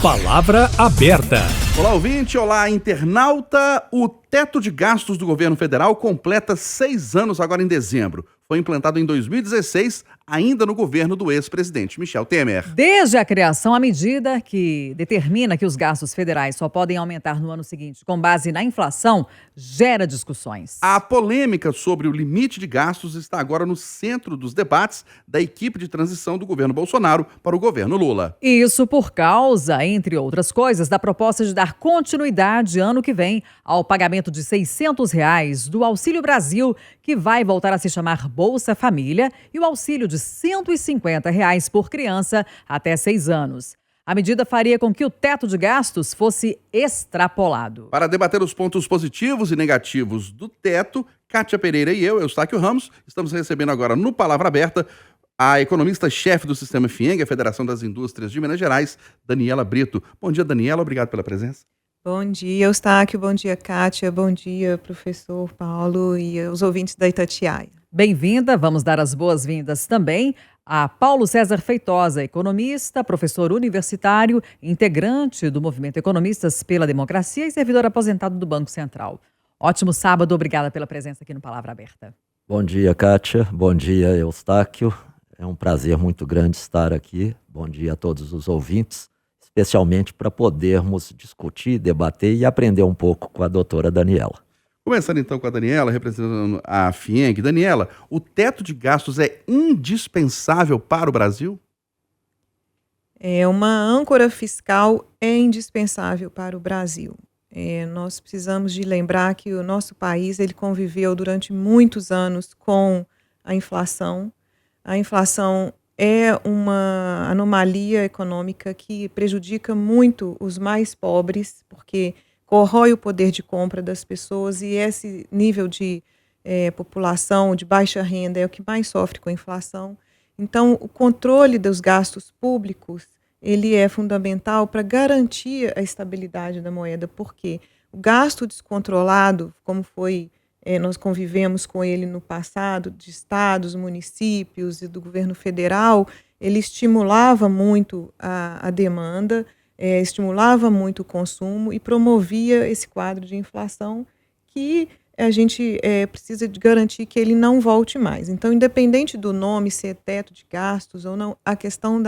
Palavra aberta. Olá, ouvinte, olá, internauta. O teto de gastos do governo federal completa 6 anos agora em dezembro. Foi implantado em 2016, ainda no governo do ex-presidente Michel Temer. Desde a criação, a medida que determina que os gastos federais só podem aumentar no ano seguinte com base na inflação gera discussões. A polêmica sobre o limite de gastos está agora no centro dos debates da equipe de transição do governo Bolsonaro para o governo Lula. Isso por causa, entre outras coisas, da proposta de dar continuidade ano que vem ao pagamento de R$ 600 do Auxílio Brasil, que vai voltar a se chamar Bolsa Família, e o auxílio de R$ 150 por criança até 6 anos. A medida faria com que o teto de gastos fosse extrapolado. Para debater os pontos positivos e negativos do teto, Kátia Pereira e eu, Eustáquio Ramos, estamos recebendo agora no Palavra Aberta a economista-chefe do Sistema FIENG, a Federação das Indústrias de Minas Gerais, Daniela Brito. Bom dia, Daniela, obrigado pela presença. Bom dia, Eustáquio, bom dia, Kátia, bom dia, professor Paulo e os ouvintes da Itatiaia. Bem-vinda, vamos dar as boas-vindas também a Paulo César Feitosa, economista, professor universitário, integrante do Movimento Economistas pela Democracia e servidor aposentado do Banco Central. Ótimo sábado, obrigada pela presença aqui no Palavra Aberta. Bom dia, Kátia, bom dia, Eustáquio. É um prazer muito grande estar aqui. Bom dia a todos os ouvintes, especialmente para podermos discutir, debater e aprender um pouco com a doutora Daniela. Começando então com a Daniela, representando a FIENG. Daniela, o teto de gastos é indispensável para o Brasil? Uma âncora fiscal é indispensável para o Brasil. Nós precisamos de lembrar que o nosso país ele conviveu durante muitos anos com a inflação. A inflação é uma anomalia econômica que prejudica muito os mais pobres, porque corrói o poder de compra das pessoas e esse nível de população de baixa renda é o que mais sofre com a inflação. Então, o controle dos gastos públicos ele é fundamental para garantir a estabilidade da moeda, porque o gasto descontrolado, como foi, nós convivemos com ele no passado, de estados, municípios e do governo federal, ele estimulava muito a demanda, estimulava muito o consumo e promovia esse quadro de inflação que a gente precisa de garantir que ele não volte mais. Então, independente do nome ser teto de gastos ou não, a questão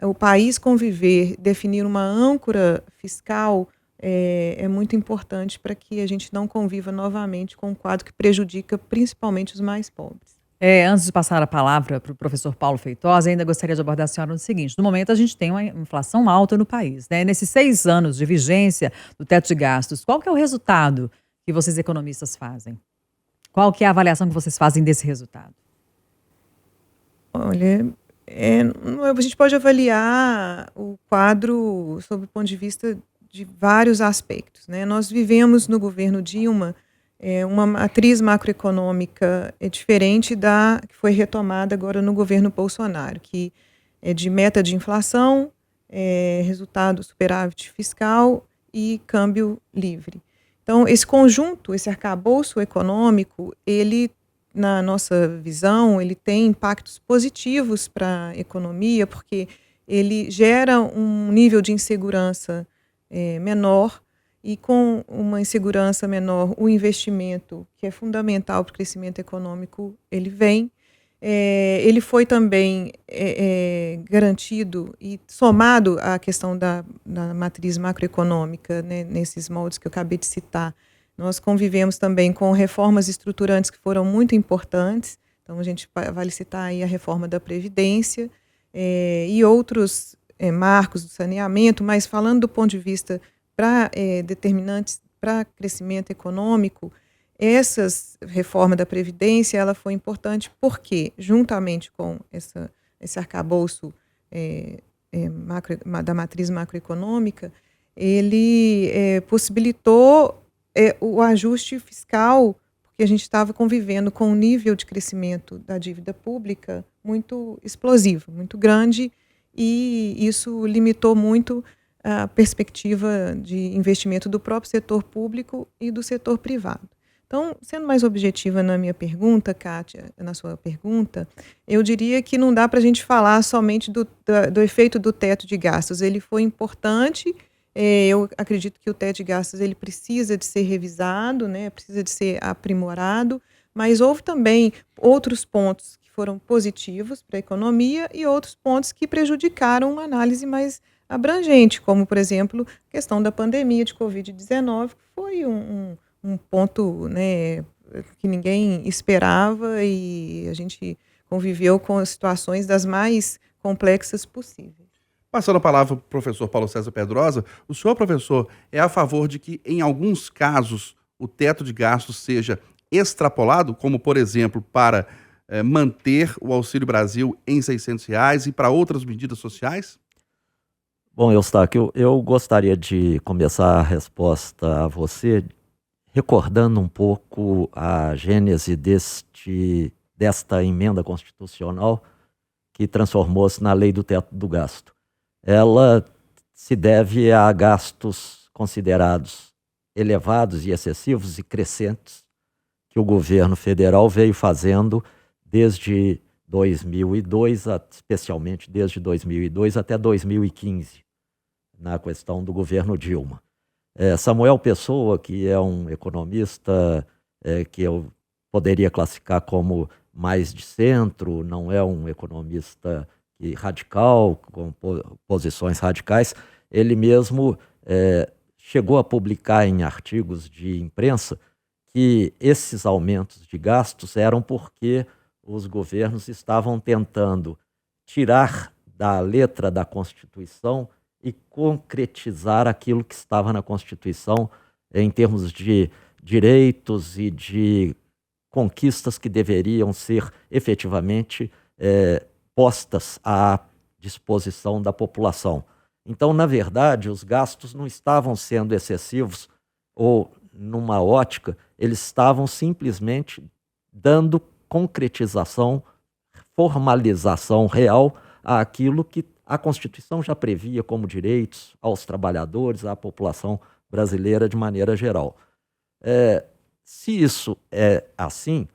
o país conviver, definir uma âncora fiscal é muito importante para que a gente não conviva novamente com um quadro que prejudica principalmente os mais pobres. Antes de passar a palavra para o professor Paulo Feitosa, ainda gostaria de abordar a senhora no seguinte. No momento, a gente tem uma inflação alta no país, né? Nesses 6 anos de vigência do teto de gastos, qual que é o resultado que vocês economistas fazem? Qual que é a avaliação que vocês fazem desse resultado? Olha, a gente pode avaliar o quadro sob o ponto de vista de vários aspectos, né? Nós vivemos no governo Dilma uma matriz macroeconômica diferente da que foi retomada agora no governo Bolsonaro, que é de meta de inflação, resultado superávit fiscal e câmbio livre. Então, esse conjunto, esse arcabouço econômico, ele, na nossa visão, ele tem impactos positivos para a economia, porque ele gera um nível de insegurança menor, e com uma insegurança menor, o investimento, que é fundamental para o crescimento econômico, ele vem. Ele foi também garantido e somado à questão da matriz macroeconômica, né, nesses moldes que eu acabei de citar. Nós convivemos também com reformas estruturantes que foram muito importantes. Então, a gente vale citar aí a reforma da Previdência e outros marcos do saneamento, mas falando do ponto de vista determinantes para crescimento econômico, essas reformas da Previdência ela foi importante porque, juntamente com esse arcabouço da matriz macroeconômica, ele possibilitou o ajuste fiscal, porque a gente estava convivendo com um nível de crescimento da dívida pública muito explosivo, muito grande, e isso limitou muito a perspectiva de investimento do próprio setor público e do setor privado. Então, sendo mais objetiva na minha pergunta, Kátia, na sua pergunta, eu diria que não dá para a gente falar somente do efeito do teto de gastos. Ele foi importante, eu acredito que o teto de gastos ele precisa de ser revisado, né, precisa de ser aprimorado, mas houve também outros pontos que foram positivos para a economia e outros pontos que prejudicaram uma análise mais abrangente, como, por exemplo, a questão da pandemia de Covid-19, que foi um ponto, né, que ninguém esperava e a gente conviveu com situações das mais complexas possíveis. Passando a palavra para o professor Paulo César Pedrosa, o senhor, professor, é a favor de que, em alguns casos, o teto de gastos seja extrapolado, como, por exemplo, para manter o Auxílio Brasil em R$ 600 e para outras medidas sociais? Bom, Eustáquio, eu gostaria de começar a resposta a você recordando um pouco a gênese desta emenda constitucional que transformou-se na Lei do Teto do Gasto. Ela se deve a gastos considerados elevados e excessivos e crescentes que o governo federal veio fazendo desde 2002, especialmente desde 2002 até 2015, na questão do governo Dilma. Samuel Pessoa, que é um economista que eu poderia classificar como mais de centro, não é um economista radical, com posições radicais, ele mesmo chegou a publicar em artigos de imprensa que esses aumentos de gastos eram porque os governos estavam tentando tirar da letra da Constituição e concretizar aquilo que estava na Constituição em termos de direitos e de conquistas que deveriam ser efetivamente postas à disposição da população. Então, na verdade, os gastos não estavam sendo excessivos ou, numa ótica, eles estavam simplesmente dando concretização, formalização real àquilo que a Constituição já previa como direitos aos trabalhadores, à população brasileira de maneira geral. Se isso é assim,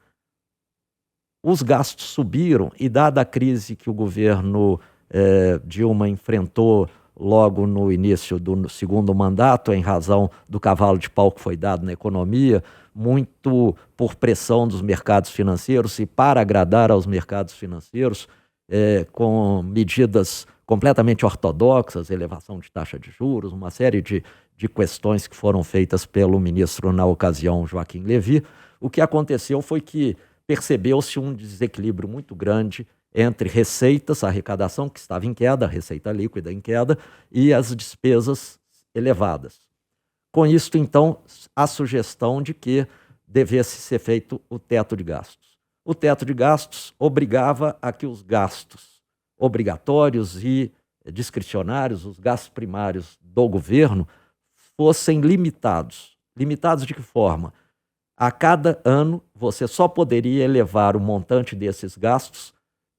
os gastos subiram e, dada a crise que o governo Dilma enfrentou logo no início do segundo mandato, em razão do cavalo de pau que foi dado na economia, muito por pressão dos mercados financeiros e para agradar aos mercados financeiros, com medidas completamente ortodoxas, elevação de taxa de juros, uma série de questões que foram feitas pelo ministro, na ocasião, Joaquim Levy. O que aconteceu foi que percebeu-se um desequilíbrio muito grande entre receitas, a arrecadação que estava em queda, a receita líquida em queda, e as despesas elevadas. Com isso, então, a sugestão de que devesse ser feito o teto de gastos. O teto de gastos obrigava a que os gastos obrigatórios e discricionários, os gastos primários do governo, fossem limitados. Limitados de que forma? A cada ano, você só poderia elevar o montante desses gastos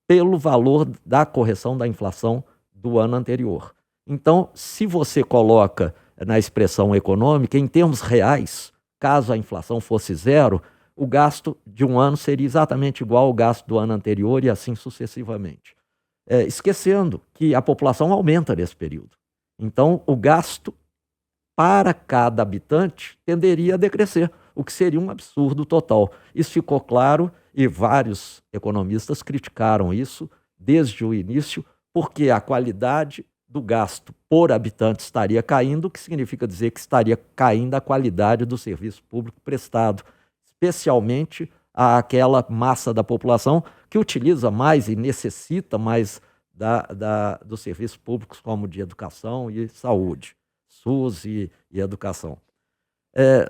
pelo valor da correção da inflação do ano anterior. Então, se você coloca na expressão econômica, em termos reais, caso a inflação fosse zero, o gasto de um ano seria exatamente igual ao gasto do ano anterior e assim sucessivamente. Esquecendo que a população aumenta nesse período. Então, o gasto para cada habitante tenderia a decrescer, o que seria um absurdo total. Isso ficou claro e vários economistas criticaram isso desde o início, porque a qualidade do gasto por habitante estaria caindo, o que significa dizer que estaria caindo a qualidade do serviço público prestado, especialmente àquela massa da população que utiliza mais e necessita mais dos serviços públicos, como de educação e saúde, SUS e educação.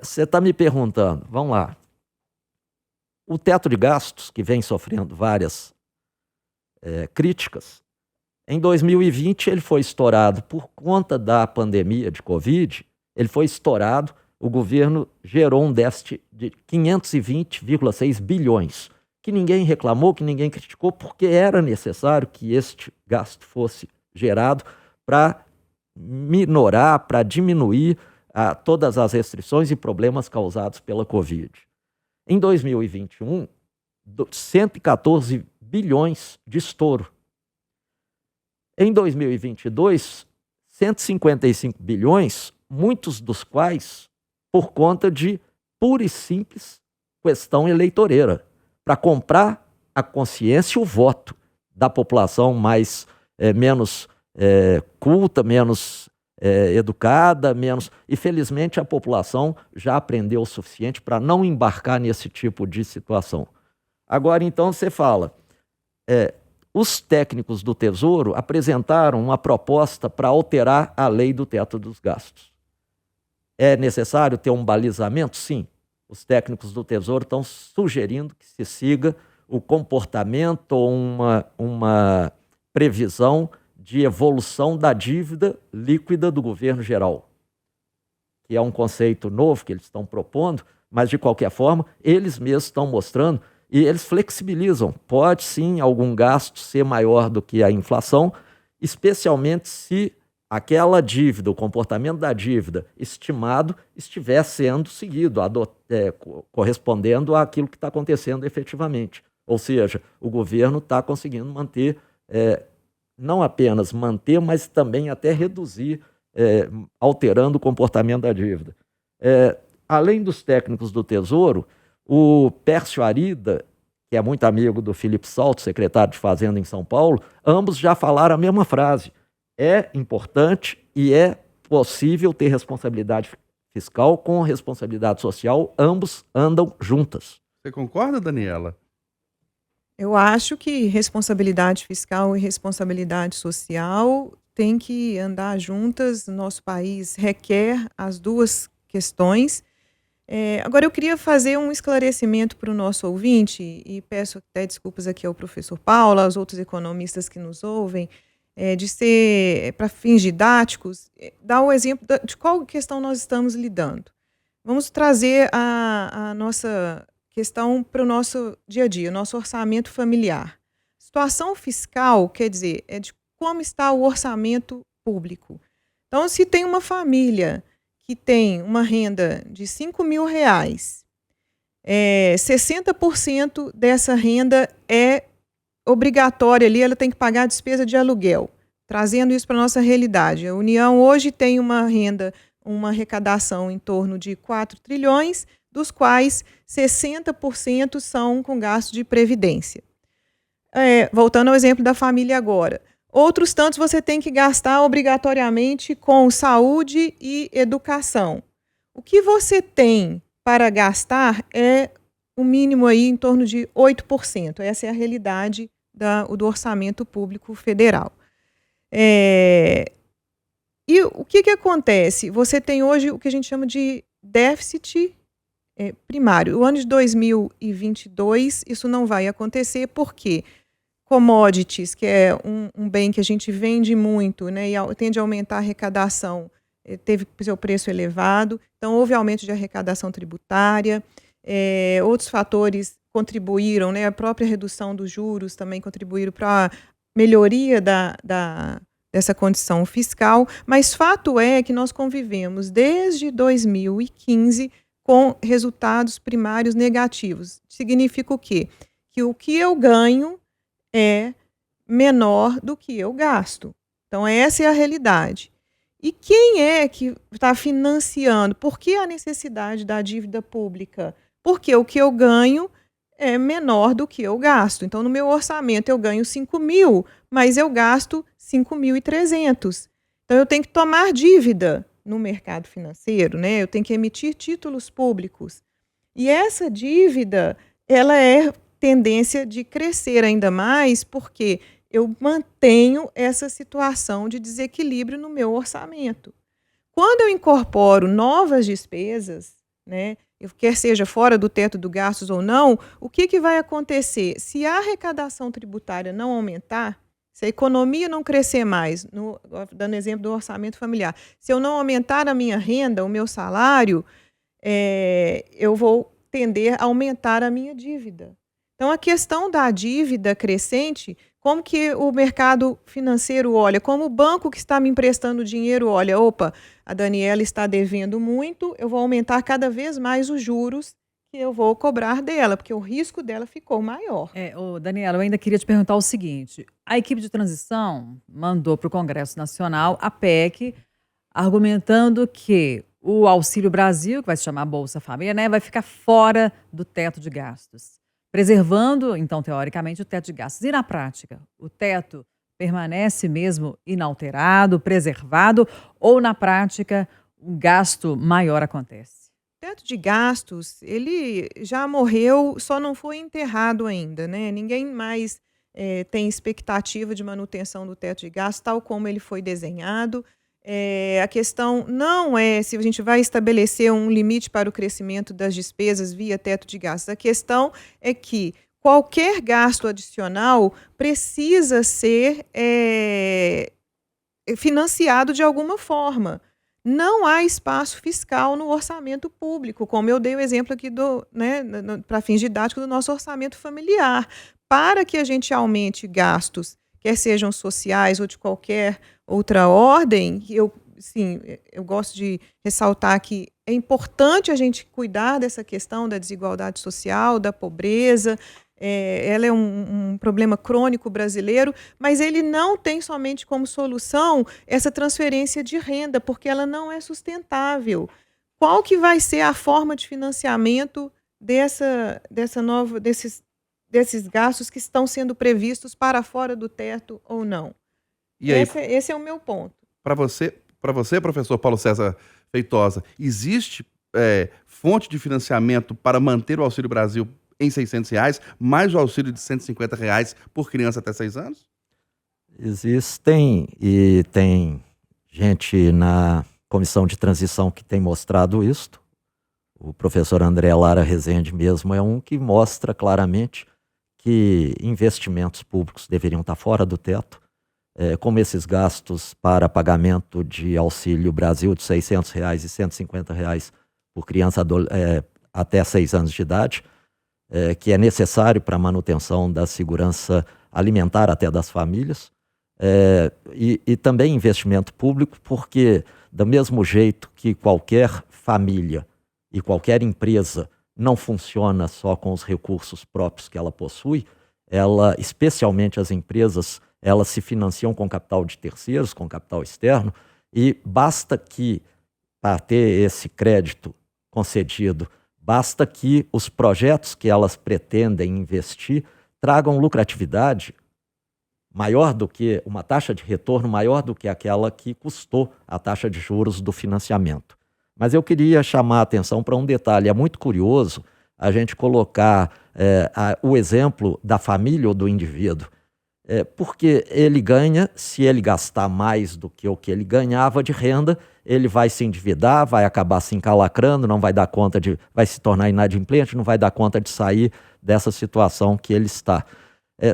Você está me perguntando, vamos lá, o teto de gastos, que vem sofrendo várias críticas, em 2020 ele foi estourado por conta da pandemia de Covid, ele foi estourado, o governo gerou um déficit de 520,6 bilhões, que ninguém reclamou, que ninguém criticou, porque era necessário que este gasto fosse gerado para minorar, para diminuir todas as restrições e problemas causados pela Covid. Em 2021, 114 bilhões de estouro. Em 2022, 155 bilhões, muitos dos quais por conta de pura e simples questão eleitoreira, para comprar a consciência e o voto da população menos culta, menos educada, e felizmente a população já aprendeu o suficiente para não embarcar nesse tipo de situação. Agora, então, você fala, os técnicos do Tesouro apresentaram uma proposta para alterar a lei do teto dos gastos. É necessário ter um balizamento? Sim. Os técnicos do Tesouro estão sugerindo que se siga o comportamento ou uma previsão de evolução da dívida líquida do governo geral, que é um conceito novo que eles estão propondo, mas, de qualquer forma, eles mesmos estão mostrando e eles flexibilizam. Pode, sim, algum gasto ser maior do que a inflação, especialmente se aquela dívida, o comportamento da dívida estimado estiver sendo seguido, correspondendo àquilo que está acontecendo efetivamente. Ou seja, o governo está conseguindo manter, não apenas manter, mas também até reduzir, alterando o comportamento da dívida. Além dos técnicos do Tesouro, o Pércio Arida, que é muito amigo do Felipe Salto, secretário de Fazenda em São Paulo, ambos já falaram a mesma frase. É importante e é possível ter responsabilidade fiscal com responsabilidade social, ambos andam juntas. Você concorda, Daniela? Eu acho que responsabilidade fiscal e responsabilidade social têm que andar juntas. Nosso país requer as duas questões. Agora, eu queria fazer um esclarecimento para o nosso ouvinte, e peço até desculpas aqui ao professor Paulo, aos outros economistas que nos ouvem, de ser, para fins didáticos, dar o exemplo de qual questão nós estamos lidando. Vamos trazer a nossa questão para o nosso dia a dia, nosso orçamento familiar. Situação fiscal, quer dizer, é de como está o orçamento público. Então, se tem uma família que tem uma renda de R$5.000, 60% dessa renda é obrigatória ali, ela tem que pagar a despesa de aluguel. Trazendo isso para a nossa realidade. A União hoje tem uma arrecadação em torno de 4 trilhões, dos quais 60% são com gasto de previdência. Voltando ao exemplo da família agora. Outros tantos você tem que gastar obrigatoriamente com saúde e educação. O que você tem para gastar é o mínimo aí em torno de 8%. Essa é a realidade do orçamento público federal. E o que acontece? Você tem hoje o que a gente chama de déficit primário. O ano de 2022, isso não vai acontecer, porque commodities, que é um bem que a gente vende muito, né, e tende a aumentar a arrecadação, teve seu preço elevado, então houve aumento de arrecadação tributária, outros fatores contribuíram, né, a própria redução dos juros também contribuíram para a melhoria dessa condição fiscal, mas fato é que nós convivemos desde 2015 com resultados primários negativos. Significa o quê? Que o que eu ganho é menor do que eu gasto. Então, essa é a realidade. E quem é que está financiando? Por que a necessidade da dívida pública? Porque o que eu ganho é menor do que eu gasto. Então, no meu orçamento, eu ganho 5.000, mas eu gasto 5.300. Então, eu tenho que tomar dívida no mercado financeiro, né? Eu tenho que emitir títulos públicos. E essa dívida, ela é tendência de crescer ainda mais, porque eu mantenho essa situação de desequilíbrio no meu orçamento. Quando eu incorporo novas despesas, né, quer seja fora do teto do gastos ou não, o que vai acontecer? Se a arrecadação tributária não aumentar, se a economia não crescer mais, dando exemplo do orçamento familiar, se eu não aumentar a minha renda, o meu salário, eu vou tender a aumentar a minha dívida. Então, a questão da dívida crescente, como que o mercado financeiro olha, como o banco que está me emprestando dinheiro olha, opa, a Daniela está devendo muito, eu vou aumentar cada vez mais os juros que eu vou cobrar dela, porque o risco dela ficou maior. Daniela, eu ainda queria te perguntar o seguinte: a equipe de transição mandou para o Congresso Nacional a PEC argumentando que o Auxílio Brasil, que vai se chamar Bolsa Família, né, vai ficar fora do teto de gastos, preservando, então, teoricamente, o teto de gastos. E na prática, o teto permanece mesmo inalterado, preservado, ou na prática um gasto maior acontece? O teto de gastos, ele já morreu, só não foi enterrado ainda, né? Ninguém mais tem expectativa de manutenção do teto de gastos, tal como ele foi desenhado. A questão não é se a gente vai estabelecer um limite para o crescimento das despesas via teto de gastos. A questão é que qualquer gasto adicional precisa ser financiado de alguma forma. Não há espaço fiscal no orçamento público, como eu dei o exemplo aqui para fins didáticos do nosso orçamento familiar. Para que a gente aumente gastos, quer sejam sociais ou de qualquer outra ordem, eu gosto de ressaltar que é importante a gente cuidar dessa questão da desigualdade social, da pobreza. Ela é um problema crônico brasileiro, mas ele não tem somente como solução essa transferência de renda, porque ela não é sustentável. Qual que vai ser a forma de financiamento desses gastos que estão sendo previstos para fora do teto ou não? E aí, esse é o meu ponto. para você, professor Paulo César Feitosa, existe fonte de financiamento para manter o Auxílio Brasil em R$600, mais o auxílio de R$150 por criança até 6 anos? Existem, e tem gente na comissão de transição que tem mostrado isto. O professor André Lara Rezende mesmo é um que mostra claramente que investimentos públicos deveriam estar fora do teto, como esses gastos para pagamento de Auxílio Brasil de R$600 e R$150 por criança até 6 anos de idade, que é necessário para a manutenção da segurança alimentar até das famílias, e também investimento público, porque do mesmo jeito que qualquer família e qualquer empresa não funciona só com os recursos próprios que ela possui, especialmente as empresas, elas se financiam com capital de terceiros, com capital externo, e basta que, para ter esse crédito concedido, basta que os projetos que elas pretendem investir tragam lucratividade maior do que uma taxa de retorno maior do que aquela que custou a taxa de juros do financiamento. Mas eu queria chamar a atenção para um detalhe. É muito curioso a gente colocar o exemplo da família ou do indivíduo, porque ele ganha, se ele gastar mais do que o que ele ganhava de renda, ele vai se endividar, vai acabar se encalacrando, não vai dar conta vai se tornar inadimplente, não vai dar conta de sair dessa situação que ele está.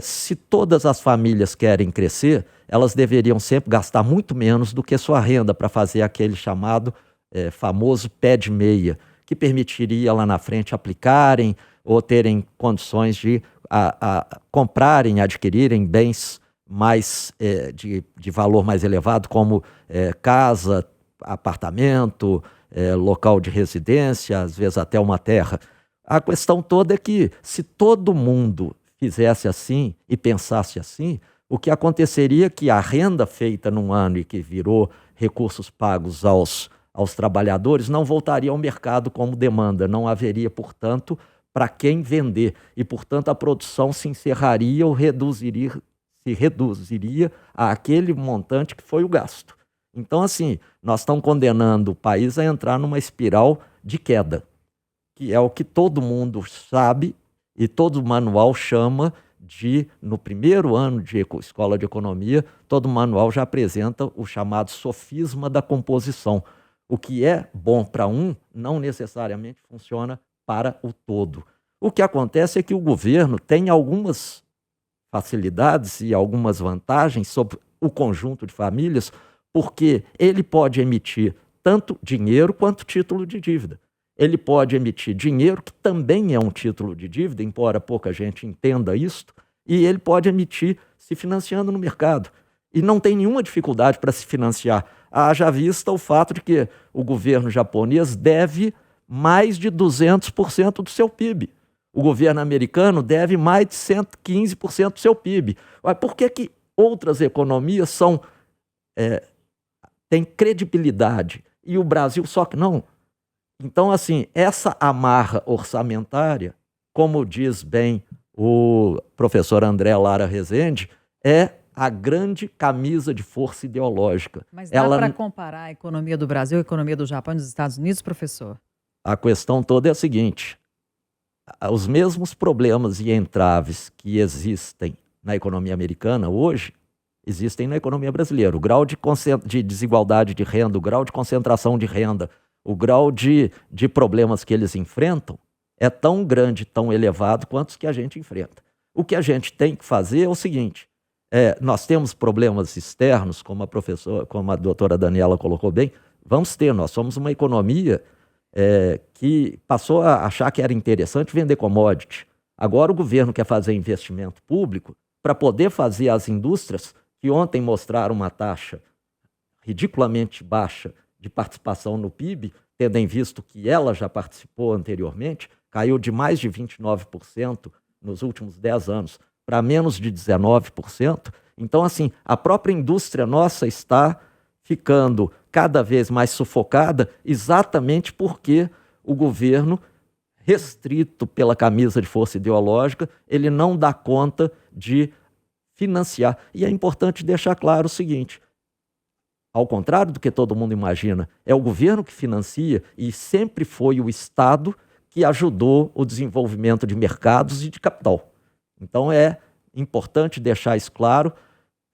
Se todas as famílias querem crescer, elas deveriam sempre gastar muito menos do que sua renda para fazer aquele chamado famoso pé de meia, que permitiria lá na frente aplicarem ou terem condições de comprarem, adquirirem bens mais de valor mais elevado, como casa, apartamento, local de residência, às vezes até uma terra. A questão toda é que se todo mundo fizesse assim e pensasse assim, o que aconteceria é que a renda feita num ano e que virou recursos pagos aos trabalhadores não voltaria ao mercado como demanda, não haveria, portanto, para quem vender, e, portanto, a produção se encerraria ou se reduziria àquele montante que foi o gasto. Então, assim, nós estamos condenando o país a entrar numa espiral de queda, que é o que todo mundo sabe e todo manual chama de, no primeiro ano de escola de economia, todo manual já apresenta o chamado sofisma da composição. O que é bom para um não necessariamente funciona para o todo. O que acontece é que o governo tem algumas facilidades e algumas vantagens sobre o conjunto de famílias, porque ele pode emitir tanto dinheiro quanto título de dívida. Ele pode emitir dinheiro, que também é um título de dívida, embora pouca gente entenda isto, e ele pode emitir se financiando no mercado. E não tem nenhuma dificuldade para se financiar. Haja vista o fato de que o governo japonês deve mais de 200% do seu PIB. O governo americano deve mais de 115% do seu PIB. Mas por que outras economias têm credibilidade e o Brasil só que não? Então, assim, essa amarra orçamentária, como diz bem o professor André Lara Rezende, é a grande camisa de força ideológica. Mas dá para comparar a economia do Brasil, a economia do Japão e dos Estados Unidos, professor? A questão toda é a seguinte: os mesmos problemas e entraves que existem na economia americana hoje, existem na economia brasileira. O grau de desigualdade de renda, o grau de concentração de renda, o grau de problemas que eles enfrentam é tão grande, tão elevado quanto os que a gente enfrenta. O que a gente tem que fazer é o seguinte: nós temos problemas externos, como a doutora Daniela colocou bem, vamos ter. Nós somos uma economia que passou a achar que era interessante vender commodity. Agora o governo quer fazer investimento público para poder fazer as indústrias, que ontem mostraram uma taxa ridiculamente baixa de participação no PIB, tendo em visto que ela já participou anteriormente, caiu de mais de 29% nos últimos 10 anos para menos de 19%. Então, assim, a própria indústria nossa está ficando cada vez mais sufocada exatamente porque o governo, restrito pela camisa de força ideológica, ele não dá conta de financiar. E é importante deixar claro o seguinte: ao contrário do que todo mundo imagina, é o governo que financia e sempre foi o Estado que ajudou o desenvolvimento de mercados e de capital. Então é importante deixar isso claro,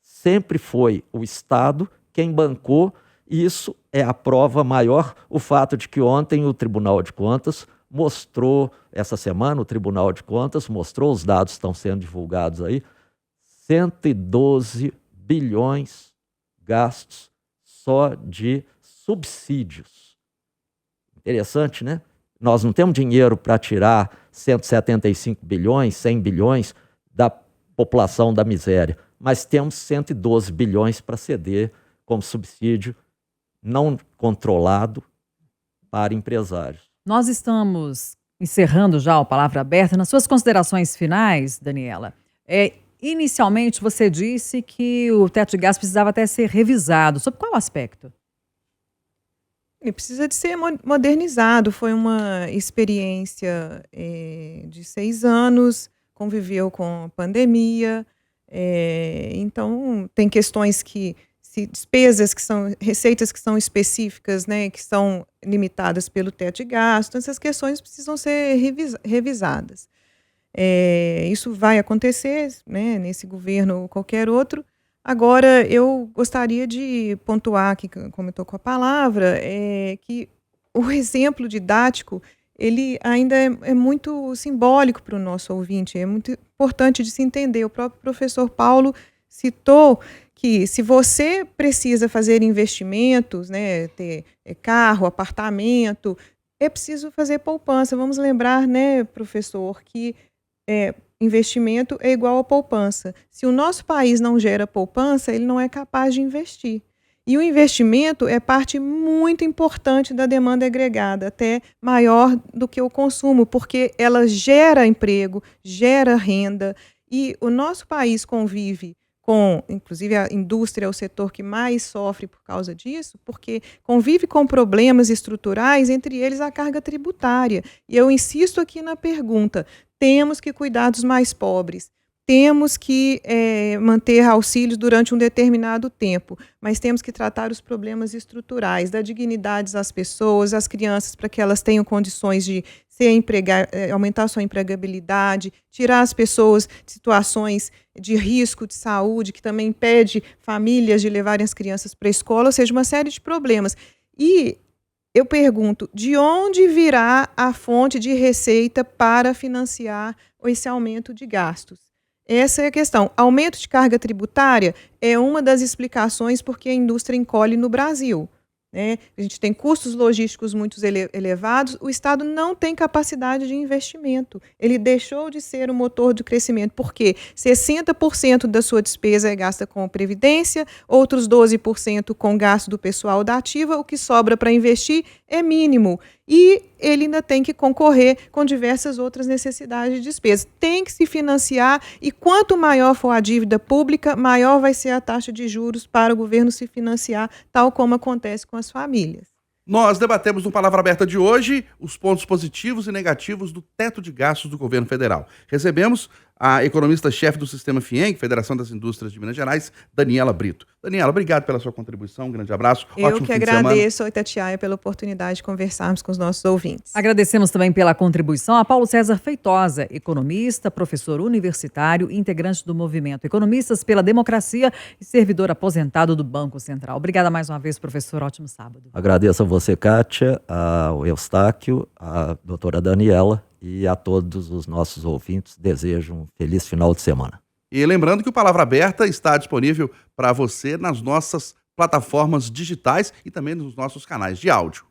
sempre foi o Estado quem bancou, e isso é a prova maior, o fato de que ontem o Tribunal de Contas mostrou, essa semana o Tribunal de Contas mostrou, os dados estão sendo divulgados aí, 112 bilhões gastos só de subsídios. Interessante, né? Nós não temos dinheiro para tirar 175 bilhões, 100 bilhões da população da miséria, mas temos 112 bilhões para ceder como subsídio não controlado para empresários. Nós estamos encerrando já o Palavra Aberta. Nas suas considerações finais, Daniela, inicialmente você disse que o teto de gastos precisava até ser revisado. Sobre qual aspecto? Ele precisa de ser modernizado. Foi uma experiência de 6 anos, conviveu com a pandemia, então tem questões despesas que são, receitas que são específicas, né, que são limitadas pelo teto de gastos. Então essas questões precisam ser revisadas. Isso vai acontecer, né, nesse governo ou qualquer outro. Agora, eu gostaria de pontuar aqui, como eu estou com a palavra, que o exemplo didático, ele ainda é muito simbólico para o nosso ouvinte, é muito importante de se entender. O próprio professor Paulo citou que se você precisa fazer investimentos, né, ter carro, apartamento, é preciso fazer poupança. Vamos lembrar, né, professor, que investimento é igual a poupança. Se o nosso país não gera poupança, ele não é capaz de investir. E o investimento é parte muito importante da demanda agregada, até maior do que o consumo, porque ela gera emprego, gera renda, e o nosso país convive com, inclusive a indústria é o setor que mais sofre por causa disso, porque convive com problemas estruturais, entre eles a carga tributária. E eu insisto aqui na pergunta: temos que cuidar dos mais pobres, temos que manter auxílios durante um determinado tempo, mas temos que tratar os problemas estruturais, dar dignidades às pessoas, às crianças, para que elas tenham condições de aumentar a sua empregabilidade, tirar as pessoas de situações de risco de saúde, que também impede famílias de levarem as crianças para a escola, ou seja, uma série de problemas. E eu pergunto, de onde virá a fonte de receita para financiar esse aumento de gastos? Essa é a questão. Aumento de carga tributária é uma das explicações porque a indústria encolhe no Brasil, né? A gente tem custos logísticos muito elevados, o Estado não tem capacidade de investimento. Ele deixou de ser o motor do crescimento, porque 60% da sua despesa é gasta com previdência, outros 12% com gasto do pessoal da ativa, o que sobra para investir é mínimo. E ele ainda tem que concorrer com diversas outras necessidades de despesa. Tem que se financiar e quanto maior for a dívida pública, maior vai ser a taxa de juros para o governo se financiar, tal como acontece com as famílias. Nós debatemos no Palavra Aberta de hoje os pontos positivos e negativos do teto de gastos do governo federal. Recebemos a economista-chefe do Sistema FIENG, Federação das Indústrias de Minas Gerais, Daniela Brito. Daniela, obrigado pela sua contribuição, um grande abraço. Eu que agradeço, Itatiaia, pela oportunidade de conversarmos com os nossos ouvintes. Agradecemos também pela contribuição a Paulo César Feitosa, economista, professor universitário, integrante do Movimento Economistas pela Democracia e servidor aposentado do Banco Central. Obrigada mais uma vez, professor. Ótimo sábado. Agradeço a você, Kátia, ao Eustáquio, a doutora Daniela e a todos os nossos ouvintes. Desejo um feliz final de semana. E lembrando que o Palavra Aberta está disponível para você nas nossas plataformas digitais e também nos nossos canais de áudio.